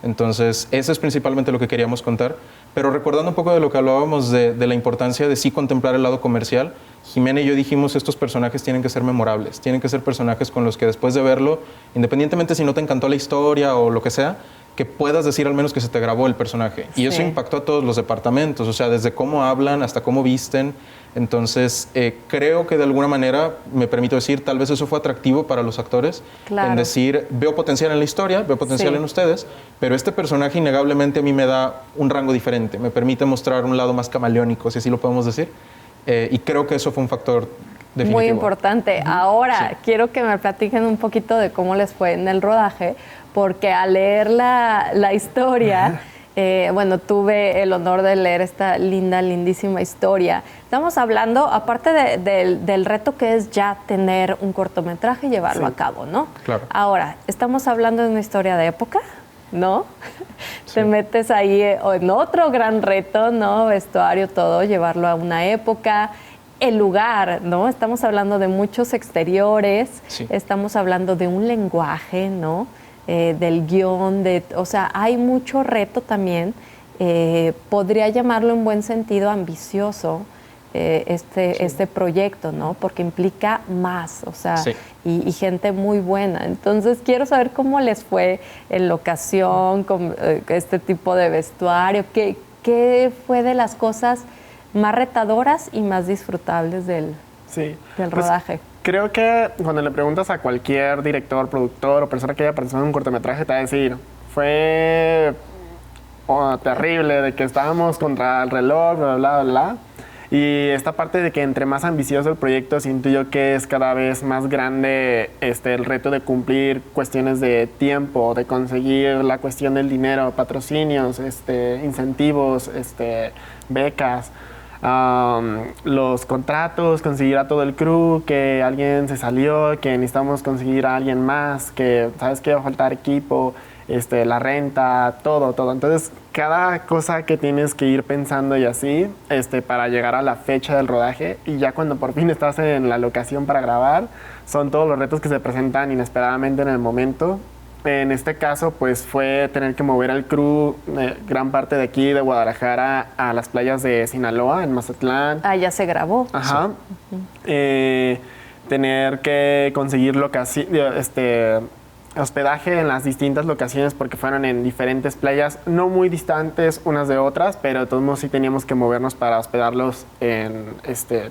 Entonces, eso es principalmente lo que queríamos contar. Pero recordando un poco de lo que hablábamos de la importancia de sí contemplar el lado comercial, Jimena y yo dijimos, estos personajes tienen que ser memorables, tienen que ser personajes con los que después de verlo, independientemente si no te encantó la historia o lo que sea, que puedas decir al menos que se te grabó el personaje. Y eso Sí. impactó a todos los departamentos, o sea, desde cómo hablan hasta cómo visten. Entonces, creo que de alguna manera, me permito decir, tal vez eso fue atractivo para los actores, Claro. en decir, veo potencial en la historia, veo potencial Sí. en ustedes, pero este personaje innegablemente a mí me da un rango diferente, me permite mostrar un lado más camaleónico, si así lo podemos decir, y creo que eso fue un factor definitivo. Muy importante. Ahora, quiero que me platiquen un poquito de cómo les fue en el rodaje, porque al leer la historia, bueno, tuve el honor de leer esta lindísima historia. Estamos hablando, aparte del reto que es ya tener un cortometraje y llevarlo Sí. a cabo, ¿no? Claro. Ahora, estamos hablando de una historia de época, ¿no? Te metes ahí en otro gran reto, ¿no? Vestuario, todo, llevarlo a una época. El lugar, ¿no? Estamos hablando de muchos exteriores, Sí. estamos hablando de un lenguaje, ¿no? Del guión, o sea, hay mucho reto también. Podría llamarlo en buen sentido ambicioso este proyecto, ¿no? Porque implica más, o sea, Sí. y gente muy buena. Entonces, quiero saber cómo les fue en locación, con este tipo de vestuario, qué fue de las cosas más retadoras y más disfrutables del Sí. del Pues, rodaje. creo que cuando le preguntas a cualquier director, productor o persona que haya participado en un cortometraje, te va a decir, fue terrible, de que estábamos contra el reloj, bla, bla, bla, bla. Y esta parte de que entre más ambicioso el proyecto, siento yo que es cada vez más grande el reto de cumplir cuestiones de tiempo, de conseguir la cuestión del dinero, patrocinios, incentivos, becas. Los contratos, conseguir a todo el crew, que alguien se salió, que necesitamos conseguir a alguien más, que sabes que va a faltar equipo, la renta, todo. Entonces, cada cosa que tienes que ir pensando y así, para llegar a la fecha del rodaje, y ya cuando por fin estás en la locación para grabar, son todos los retos que se presentan inesperadamente en el momento. En este caso, pues fue tener que mover al crew gran parte de aquí, de Guadalajara, a las playas de Sinaloa, en Mazatlán. Ah, ya se grabó. Ajá. Tener que conseguir hospedaje en las distintas locaciones porque fueron en diferentes playas, no muy distantes unas de otras, pero de todos modos sí teníamos que movernos para hospedarlos en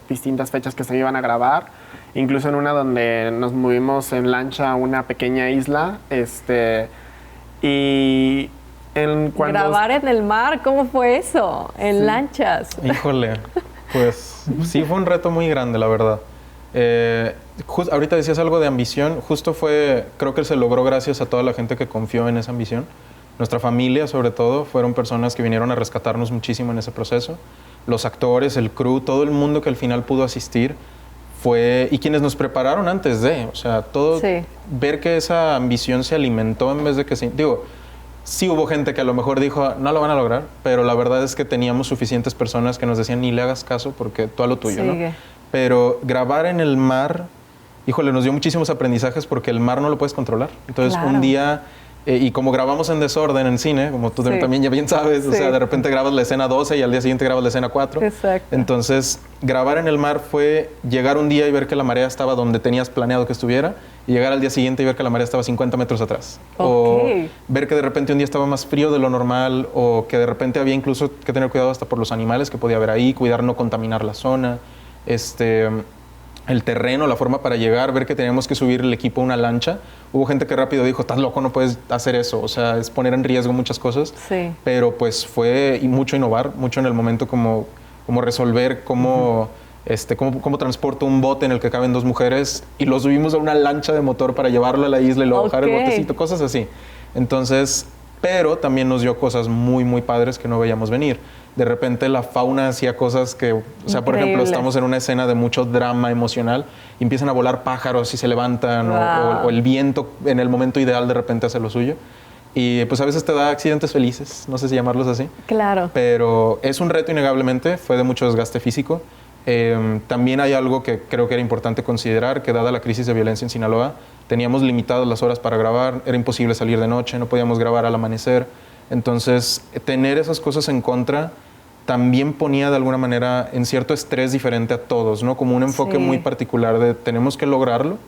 distintas fechas que se iban a grabar. Incluso en una donde nos movimos en lancha a una pequeña isla, y cuando... Grabar en el mar, ¿cómo fue eso? En lanchas. Híjole, pues sí fue un reto muy grande, la verdad. Ahorita decías algo de ambición, creo que se logró gracias a toda la gente que confió en esa ambición. Nuestra familia, sobre todo, fueron personas que vinieron a rescatarnos muchísimo en ese proceso. Los actores, el crew, todo el mundo que al final pudo asistir y quienes nos prepararon antes o sea, todo, Sí. ver que esa ambición se alimentó en vez de que sí hubo gente que a lo mejor dijo, no lo van a lograr, pero la verdad es que teníamos suficientes personas que nos decían, ni le hagas caso porque tú a lo tuyo, Sigue. ¿no? Pero grabar en el mar, híjole, nos dio muchísimos aprendizajes porque el mar no lo puedes controlar. Entonces, Claro. un día, y como grabamos en desorden en cine, como tú Sí. también ya bien sabes, o Sí. sea, de repente grabas la escena 12 y al día siguiente grabas la escena 4. Exacto. Entonces, grabar en el mar fue llegar un día y ver que la marea estaba donde tenías planeado que estuviera y llegar al día siguiente y ver que la marea estaba 50 metros atrás. Ok. O ver que de repente un día estaba más frío de lo normal o que de repente había incluso que tener cuidado hasta por los animales que podía haber ahí, cuidar no contaminar la zona. El terreno, la forma para llegar, ver que teníamos que subir el equipo a una lancha. Hubo gente que rápido dijo, estás loco, no puedes hacer eso. O sea, es poner en riesgo muchas cosas. Sí. Pero pues fue mucho innovar, mucho en el momento como resolver cómo transporto un bote en el que caben 2 mujeres y lo subimos a una lancha de motor para llevarlo a la isla y luego bajar el Ok. botecito, cosas así. Entonces, pero también nos dio cosas muy, muy padres que no veíamos venir. De repente la fauna hacía cosas que, o sea, por ejemplo, Increíbles. estamos en una escena de mucho drama emocional y empiezan a volar pájaros y se levantan Wow. o el viento en el momento ideal de repente hace lo suyo. Y pues a veces te da accidentes felices, no sé si llamarlos así. Claro. Pero es un reto innegablemente, fue de mucho desgaste físico. También hay algo que creo que era importante considerar, que dada la crisis de violencia en Sinaloa, teníamos limitadas las horas para grabar, era imposible salir de noche, no podíamos grabar al amanecer. Entonces, tener esas cosas en contra también ponía de alguna manera en cierto estrés diferente a todos, ¿no? Como un enfoque Sí. muy particular de tenemos que lograrlo,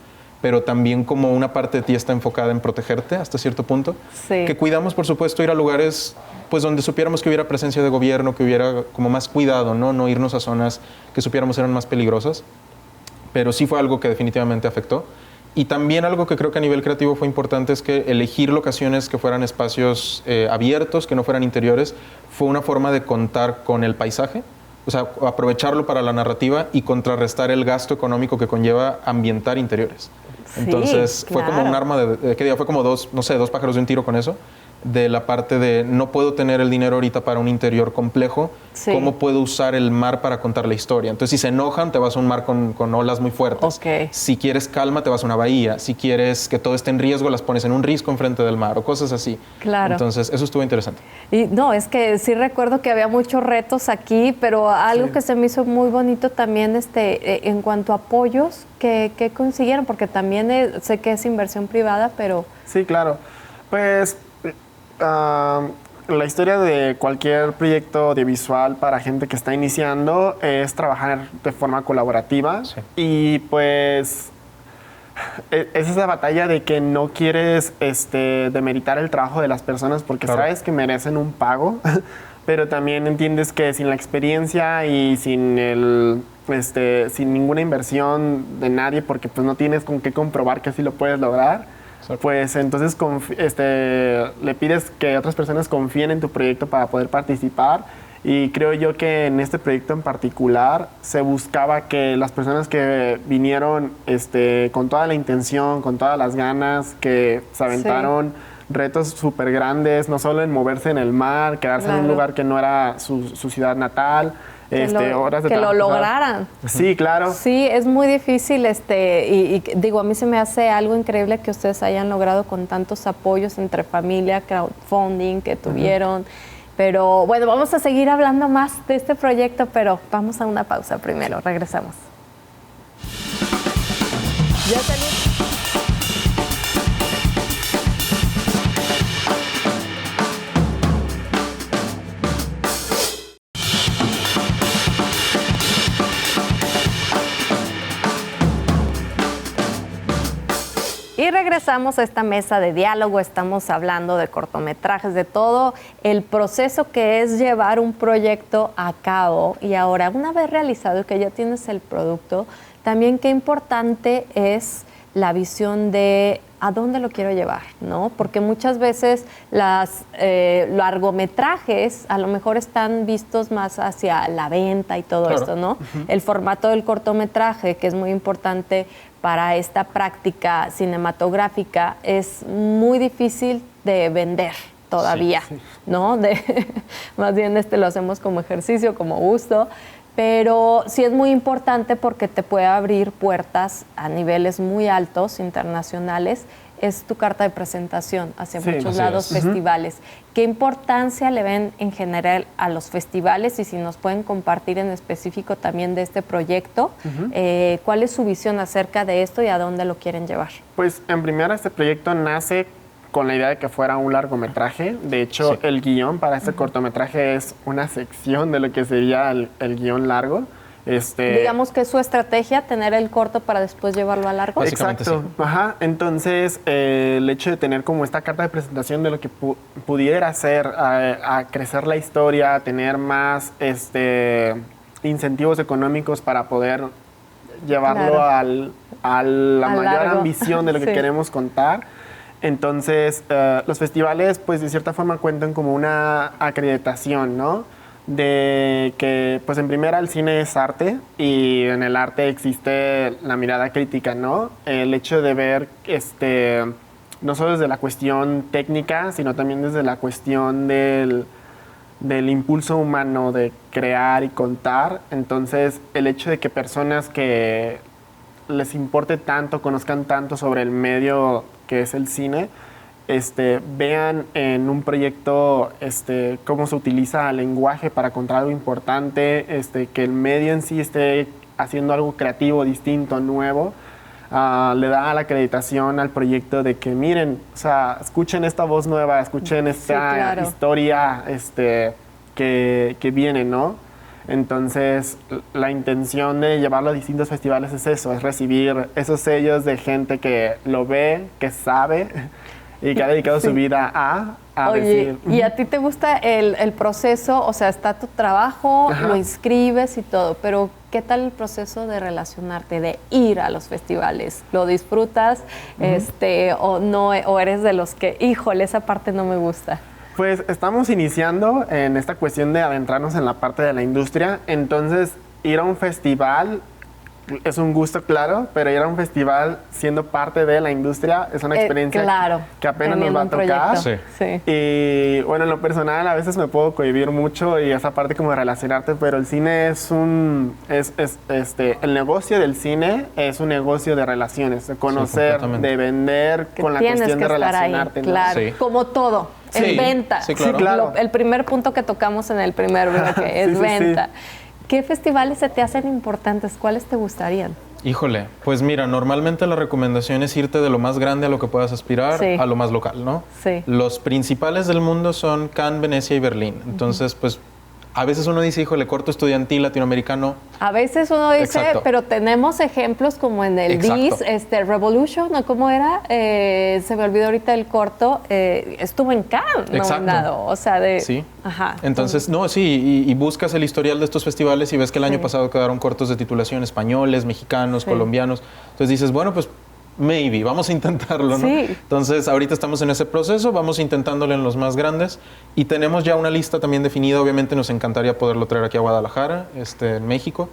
pero también como una parte de ti está enfocada en protegerte hasta cierto punto. Sí. Que cuidamos, por supuesto, ir a lugares pues donde supiéramos que hubiera presencia de gobierno, que hubiera como más cuidado, ¿no? No irnos a zonas que supiéramos eran más peligrosas, pero sí fue algo que definitivamente afectó. Y también algo que creo que a nivel creativo fue importante es que elegir locaciones que fueran espacios abiertos, que no fueran interiores, fue una forma de contar con el paisaje, o sea, aprovecharlo para la narrativa y contrarrestar el gasto económico que conlleva ambientar interiores. Sí, Entonces fue como un arma ¿qué digo? Fue como dos pájaros de un tiro con eso, de la parte de no puedo tener el dinero ahorita para un interior complejo, sí. ¿Cómo puedo usar el mar para contar la historia? Entonces, si se enojan, te vas a un mar con olas muy fuertes. Okay. Si quieres calma, te vas a una bahía. Si quieres que todo esté en riesgo, las pones en un risco enfrente del mar o cosas así. Claro. Entonces, eso estuvo interesante. Y no, es que sí recuerdo que había muchos retos aquí, pero algo que se me hizo muy bonito también en cuanto a apoyos que consiguieron, porque también sé que es inversión privada, pero... Sí, claro. Pues la historia de cualquier proyecto audiovisual para gente que está iniciando es trabajar de forma colaborativa. Sí. Y pues es esa batalla de que no quieres demeritar el trabajo de las personas porque claro. sabes que merecen un pago, pero también entiendes que sin la experiencia y sin sin ninguna inversión de nadie, porque pues no tienes con qué comprobar que así lo puedes lograr, pues entonces le pides que otras personas confíen en tu proyecto para poder participar. Y creo yo que en este proyecto en particular se buscaba que las personas que vinieron con toda la intención, con todas las ganas, que se aventaron retos súper grandes, no solo en moverse en el mar, quedarse en un lugar que no era su ciudad natal, horas de que lo trabajo, lograran. Sí, claro. Sí, es muy difícil y digo, a mí se me hace algo increíble que ustedes hayan logrado con tantos apoyos entre familia, crowdfunding que tuvieron. Pero bueno, vamos a seguir hablando más de este proyecto, pero vamos a una pausa primero, regresamos. Ya salí. Y regresamos a esta mesa de diálogo, estamos hablando de cortometrajes, de todo el proceso que es llevar un proyecto a cabo. Y ahora, una vez realizado y que ya tienes el producto, también qué importante es la visión de a dónde lo quiero llevar, ¿no? Porque muchas veces los largometrajes a lo mejor están vistos más hacia la venta y todo esto, ¿no? El formato del cortometraje, que es muy importante para esta práctica cinematográfica, es muy difícil de vender todavía, ¿no? Más bien lo hacemos como ejercicio, como gusto, pero sí es muy importante porque te puede abrir puertas a niveles muy altos, internacionales. Es tu carta de presentación hacia muchos lados, festivales. ¿Qué importancia le ven en general a los festivales? Y si nos pueden compartir en específico también de este proyecto, ¿cuál es su visión acerca de esto y a dónde lo quieren llevar? Pues en primera, este proyecto nace con la idea de que fuera un largometraje. De hecho, el guión para este cortometraje es una sección de lo que sería el guión largo. Digamos que es su estrategia, tener el corto para después llevarlo a largo. Exacto. Sí. Ajá. Entonces, el hecho de tener como esta carta de presentación de lo que pudiera hacer a crecer la historia, a tener más incentivos económicos para poder llevarlo a la mayor ambición de lo que queremos contar. Entonces, los festivales, pues de cierta forma cuentan como una acreditación, ¿no? De que, pues en primera, el cine es arte y en el arte existe la mirada crítica, ¿no? El hecho de ver, no solo desde la cuestión técnica, sino también desde la cuestión del impulso humano de crear y contar. Entonces, el hecho de que personas que les importe tanto, conozcan tanto sobre el medio que es el cine, vean en un proyecto cómo se utiliza el lenguaje para contar algo importante, que el medio en sí esté haciendo algo creativo, distinto, nuevo, le da la acreditación al proyecto de que miren, o sea, escuchen esta voz nueva, escuchen esta historia que viene, ¿no? Entonces, la intención de llevarlo a distintos festivales es eso, es recibir esos sellos de gente que lo ve, que sabe y que ha dedicado su vida a Oye, decir... ¿y a ti te gusta el proceso? O sea, está tu trabajo, Ajá. lo inscribes y todo, pero ¿qué tal el proceso de relacionarte, de ir a los festivales? ¿Lo disfrutas o no, o eres de los que, híjole, esa parte no me gusta? Pues estamos iniciando en esta cuestión de adentrarnos en la parte de la industria, entonces ir a un festival es un gusto, claro, pero ir a un festival siendo parte de la industria es una experiencia claro, que apenas nos va a teniendo un tocar. proyecto. Sí. Y bueno, en lo personal a veces me puedo cohibir mucho y esa parte como de relacionarte, pero el cine es el negocio del cine es un negocio de relaciones, de conocer, completamente. de vender, Que con la tienes cuestión que de estar ahí, relacionarte. ¿no? claro, Sí. como todo, Sí, en venta. sí, claro. Sí, claro. El primer punto que tocamos en el primer bloque es Sí, sí, venta. sí. ¿Qué festivales se te hacen importantes? ¿Cuáles te gustarían? Híjole, pues mira, normalmente la recomendación es irte de lo más grande a lo que puedas aspirar Sí. a lo más local, ¿no? Sí. Los principales del mundo son Cannes, Venecia y Berlín. Entonces, pues a veces uno dice, híjole, corto estudiantil latinoamericano. A veces uno dice, Exacto. pero tenemos ejemplos como en el Exacto. DIS, Revolution, ¿no? ¿Cómo era? Se me olvidó ahorita el corto. Estuvo en Cannes Exacto. nominado. O sea, de... Sí. Ajá. Entonces, no, sí, y buscas el historial de estos festivales y ves que el año pasado quedaron cortos de titulación españoles, mexicanos, Sí. colombianos. Entonces dices, bueno, pues maybe, vamos a intentarlo, ¿no? Sí. Entonces, ahorita estamos en ese proceso, vamos intentándolo en los más grandes y tenemos ya una lista también definida. Obviamente nos encantaría poderlo traer aquí a Guadalajara, en México.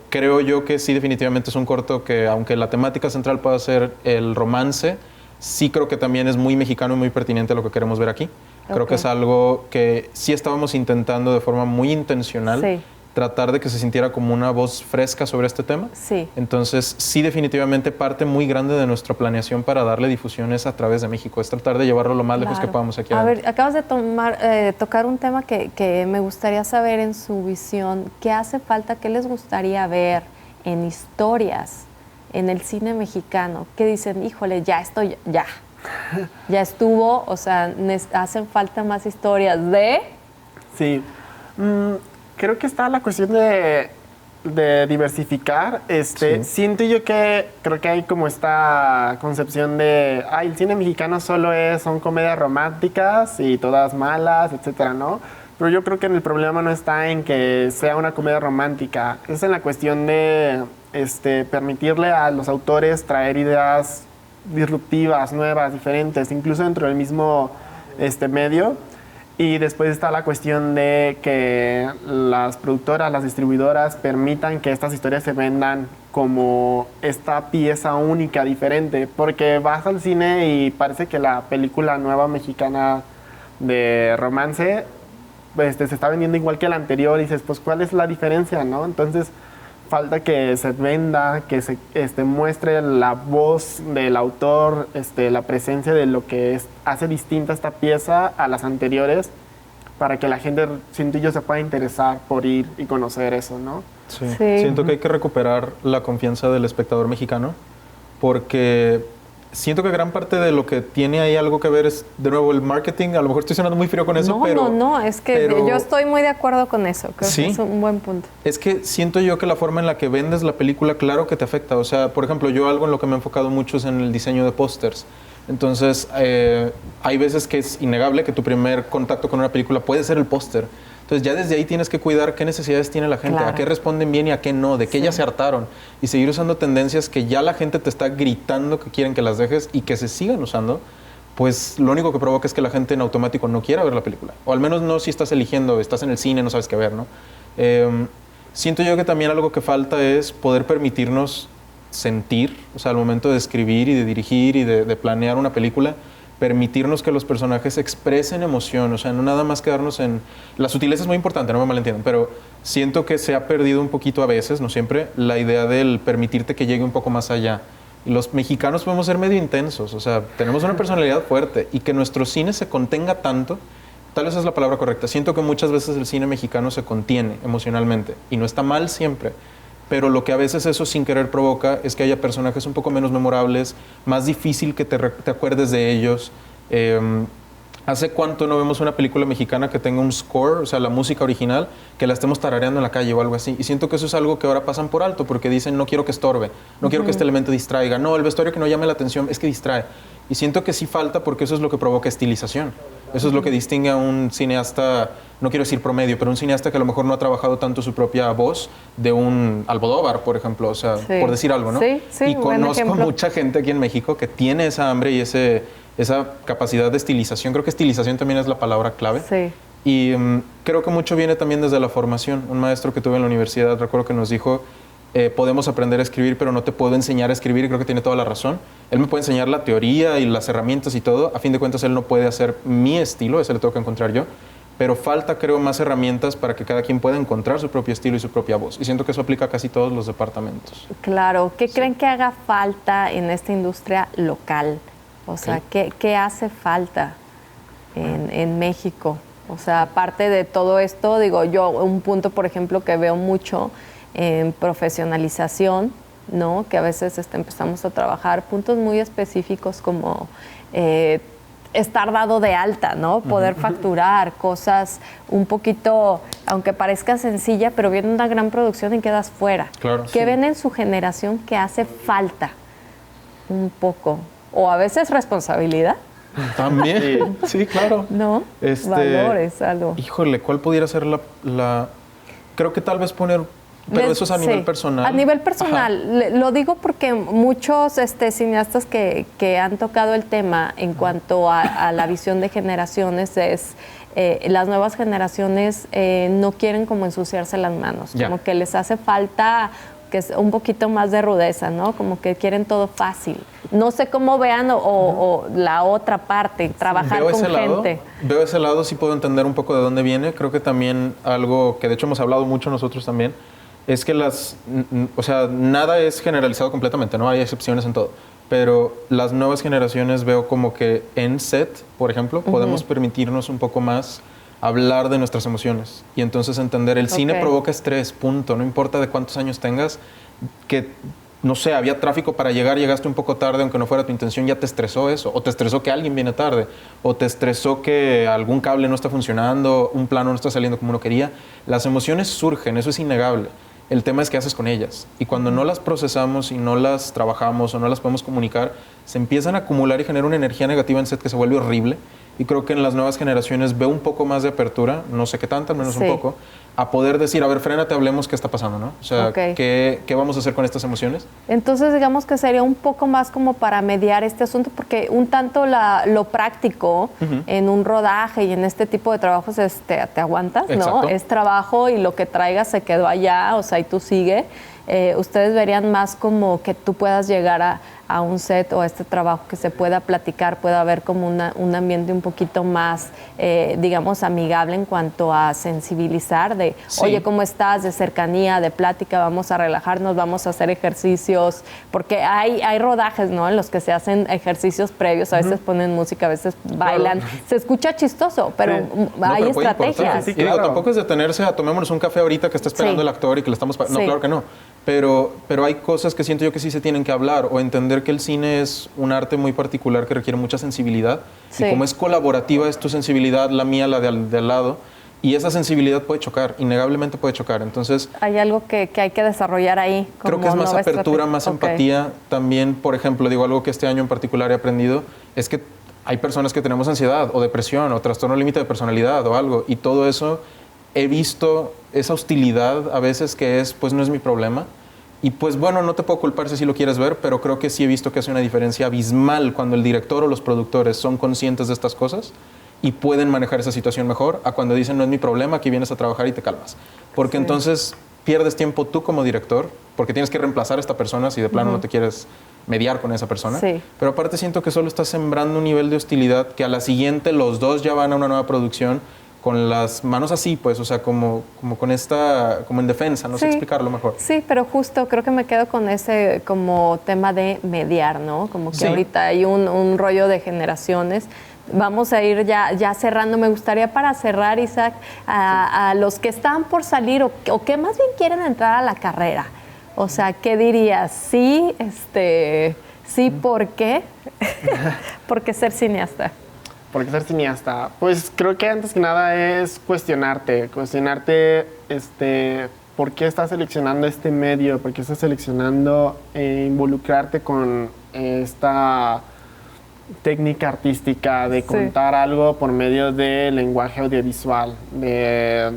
Creo yo que sí, definitivamente es un corto que, aunque la temática central pueda ser el romance, sí creo que también es muy mexicano y muy pertinente a lo que queremos ver aquí. Creo que Ok. es algo que sí estábamos intentando de forma muy intencional, Sí. tratar de que se sintiera como una voz fresca sobre este tema. Sí. Entonces, sí, definitivamente parte muy grande de nuestra planeación para darle difusiones a través de México, es tratar de llevarlo lo más lejos que Claro. podamos aquí A adentro. ver, acabas de tocar un tema que me gustaría saber en su visión. ¿Qué hace falta? ¿Qué les gustaría ver en historias, en el cine mexicano? ¿Qué dicen? Híjole, ya estoy, ya estuvo, o sea, hacen falta más historias de... Sí. Creo que está la cuestión de diversificar. Sí. Siento yo que creo que hay como esta concepción de, el cine mexicano solo son comedias románticas y todas malas, etcétera, ¿no? Pero yo creo que el problema no está en que sea una comedia romántica, es en la cuestión de permitirle a los autores traer ideas disruptivas, nuevas, diferentes, incluso dentro del mismo medio. Y después está la cuestión de que las productoras, las distribuidoras permitan que estas historias se vendan como esta pieza única, diferente. Porque vas al cine y parece que la película nueva mexicana de romance se está vendiendo igual que la anterior. Y dices, pues, ¿cuál es la diferencia, no? Entonces, falta que se venda, que se muestre la voz del autor, la presencia de lo que hace distinta esta pieza a las anteriores, para que la gente, siento yo, se pueda interesar por ir y conocer eso, ¿no? Sí. Sí. Siento que hay que recuperar la confianza del espectador mexicano, porque siento que gran parte de lo que tiene ahí algo que ver es, de nuevo, el marketing. A lo mejor estoy sonando muy frío con eso, No, pero... no, es que pero- yo estoy muy de acuerdo con eso. Creo ¿Sí? que es un buen punto. Es que siento yo que la forma en la que vendes la película, claro que te afecta. O sea, por ejemplo, yo algo en lo que me he enfocado mucho es en el diseño de pósters. Entonces, hay veces que es innegable que tu primer contacto con una película puede ser el póster. Entonces, ya desde ahí tienes que cuidar qué necesidades tiene la gente, Claro. a qué responden bien y a qué no, de qué ya se hartaron. Y seguir usando tendencias que ya la gente te está gritando que quieren que las dejes y que se sigan usando, pues lo único que provoca es que la gente en automático no quiera ver la película. O al menos no si estás eligiendo, estás en el cine, no sabes qué ver, ¿no? Siento yo que también algo que falta es poder permitirnos sentir, o sea, al momento de escribir y de dirigir y de planear una película, permitirnos que los personajes expresen emoción, o sea, no nada más quedarnos en... La sutileza es muy importante, no me malentiendan, pero siento que se ha perdido un poquito a veces, no siempre, la idea del permitirte que llegue un poco más allá. Y los mexicanos podemos ser medio intensos, o sea, tenemos una personalidad fuerte y que nuestro cine se contenga tanto, tal vez es la palabra correcta. Siento que muchas veces el cine mexicano se contiene emocionalmente y no está mal siempre, pero lo que a veces eso sin querer provoca es que haya personajes un poco menos memorables, más difícil que te acuerdes de ellos. ¿Hace cuánto no vemos una película mexicana que tenga un score, o sea, la música original, que la estemos tarareando en la calle o algo así? Y siento que eso es algo que ahora pasan por alto, porque dicen, no quiero que estorbe, no quiero que este elemento distraiga, no, el vestuario que no llame la atención es que distrae. Y siento que sí falta porque eso es lo que provoca estilización. Eso es lo que distingue a un cineasta, no quiero decir promedio, pero un cineasta que a lo mejor no ha trabajado tanto su propia voz, de un Almodóvar, por ejemplo, o sea, por decir algo, ¿no? Sí, sí, y conozco ejemplo. mucha gente aquí en México que tiene esa hambre y esa capacidad de estilización. Creo que estilización también es la palabra clave. Sí. Y creo que mucho viene también desde la formación. Un maestro que tuve en la universidad, recuerdo que nos dijo, podemos aprender a escribir, pero no te puedo enseñar a escribir, y creo que tiene toda la razón. Él me puede enseñar la teoría y las herramientas y todo. A fin de cuentas, él no puede hacer mi estilo, ese le tengo que encontrar yo. Pero falta, creo, más herramientas para que cada quien pueda encontrar su propio estilo y su propia voz. Y siento que eso aplica a casi todos los departamentos. Claro. ¿Qué creen que haga falta en esta industria local? O sea, ¿qué hace falta en México? O sea, aparte de todo esto, digo yo, un punto, por ejemplo, que veo mucho en profesionalización, ¿no? Que a veces empezamos a trabajar puntos muy específicos como estar dado de alta, ¿no? Poder facturar cosas un poquito, aunque parezca sencilla, pero viene una gran producción y quedas fuera. Claro, ¿Qué ven en su generación que hace falta un poco? O a veces responsabilidad. También, sí, claro. ¿No? Valores, algo. Híjole, ¿cuál pudiera ser la...? Creo que tal vez poner... Pero eso es a nivel personal. A nivel personal. Lo digo porque muchos cineastas que han tocado el tema en cuanto a la visión de generaciones es... las nuevas generaciones no quieren como ensuciarse las manos. Como que les hace falta... que es un poquito más de rudeza, ¿no? Como que quieren todo fácil. No sé cómo vean o la otra parte, trabajar con gente. Veo ese lado, sí puedo entender un poco de dónde viene. Creo que también algo que de hecho hemos hablado mucho nosotros también, es que o sea, nada es generalizado completamente, ¿no? Hay excepciones en todo. Pero las nuevas generaciones veo como que en set, por ejemplo, podemos permitirnos un poco más hablar de nuestras emociones y entonces entender el cine provoca estrés, punto, no importa de cuántos años tengas, que no sé, había tráfico para llegar, llegaste un poco tarde, aunque no fuera tu intención, ya te estresó eso, o te estresó que alguien viene tarde, o te estresó que algún cable no está funcionando, un plano no está saliendo como uno quería. Las emociones surgen, eso es innegable. El tema es qué haces con ellas. Y cuando no las procesamos y no las trabajamos o no las podemos comunicar, se empiezan a acumular y genera una energía negativa en set que se vuelve horrible. Y creo que en las nuevas generaciones veo un poco más de apertura, no sé qué tanto, al menos un poco, a poder decir, a ver, frénate, hablemos qué está pasando, ¿no? O sea, ¿qué vamos a hacer con estas emociones? Entonces, digamos que sería un poco más como para mediar este asunto, porque un tanto lo práctico en un rodaje y en este tipo de trabajos te aguantas, Exacto. ¿no? Es trabajo y lo que traigas se quedó allá, o sea, y tú sigue. Ustedes verían más como que tú puedas llegar a un set o a este trabajo que se pueda platicar, pueda haber como un ambiente un poquito más, digamos, amigable en cuanto a sensibilizar de, oye, ¿cómo estás? De cercanía, de plática, vamos a relajarnos, vamos a hacer ejercicios, porque hay rodajes, ¿no? En los que se hacen ejercicios previos, a veces ponen música, a veces bailan, se escucha chistoso, pero hay estrategias. Y digo, tampoco es detenerse a tomémonos un café ahorita que está esperando el actor y que le estamos... No, claro que no. Pero hay cosas que siento yo que sí se tienen que hablar o entender que el cine es un arte muy particular que requiere mucha sensibilidad y como es colaborativa es tu sensibilidad, la mía, la de al lado y esa sensibilidad puede chocar, innegablemente puede chocar. Entonces hay algo que hay que desarrollar ahí. Creo que es más apertura, más empatía. También, por ejemplo, digo algo que este año en particular he aprendido es que hay personas que tenemos ansiedad o depresión o trastorno límite de personalidad o algo y todo eso he visto esa hostilidad a veces que es, pues no es mi problema. Y pues bueno, no te puedo culpar si lo quieres ver, pero creo que sí he visto que hace una diferencia abismal cuando el director o los productores son conscientes de estas cosas y pueden manejar esa situación mejor a cuando dicen no es mi problema, aquí vienes a trabajar y te calmas. Porque entonces pierdes tiempo tú como director, porque tienes que reemplazar a esta persona si de plano no te quieres mediar con esa persona. Pero aparte siento que solo estás sembrando un nivel de hostilidad que a la siguiente los dos ya van a una nueva producción con las manos así, pues, o sea, como con esta, como en defensa, no sé explicarlo mejor. Sí, pero justo creo que me quedo con ese como tema de mediar, ¿no? Como que ahorita hay un rollo de generaciones. Vamos a ir ya cerrando. Me gustaría para cerrar, Isaac, a los que están por salir o que más bien quieren entrar a la carrera. O sea, ¿qué dirías? Sí, ¿por qué? ¿Por qué ser cineasta? ¿Por qué ser cineasta? Pues creo que antes que nada es cuestionarte, ¿por qué estás seleccionando este medio? ¿Por qué estás seleccionando involucrarte con esta técnica artística de contar algo por medio de lenguaje audiovisual, de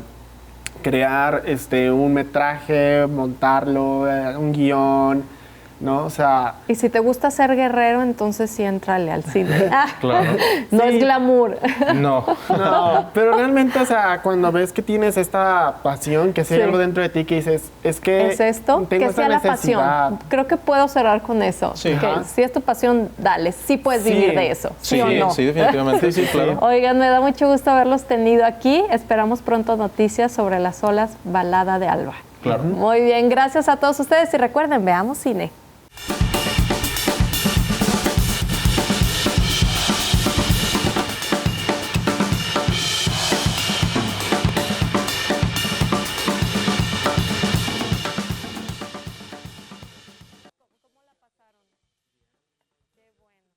crear un metraje, montarlo, un guión, ¿no? O sea... Y si te gusta ser guerrero, entonces sí éntrale al cine. Claro. No es glamour. No. No, pero realmente, o sea, cuando ves que tienes esta pasión, que si hay algo dentro de ti que dices, es que ¿Es esto? tengo Que esta sea la necesidad. pasión. Creo que puedo cerrar con eso. Sí. Que Ajá. si es tu pasión, dale. Sí puedes Sí. vivir de eso. ¿Sí, o no? Sí, definitivamente. Sí, claro. Oigan, me da mucho gusto haberlos tenido aquí. Esperamos pronto noticias sobre Las olas, balada de Alba. Claro. Muy bien, gracias a todos ustedes y recuerden, veamos cine.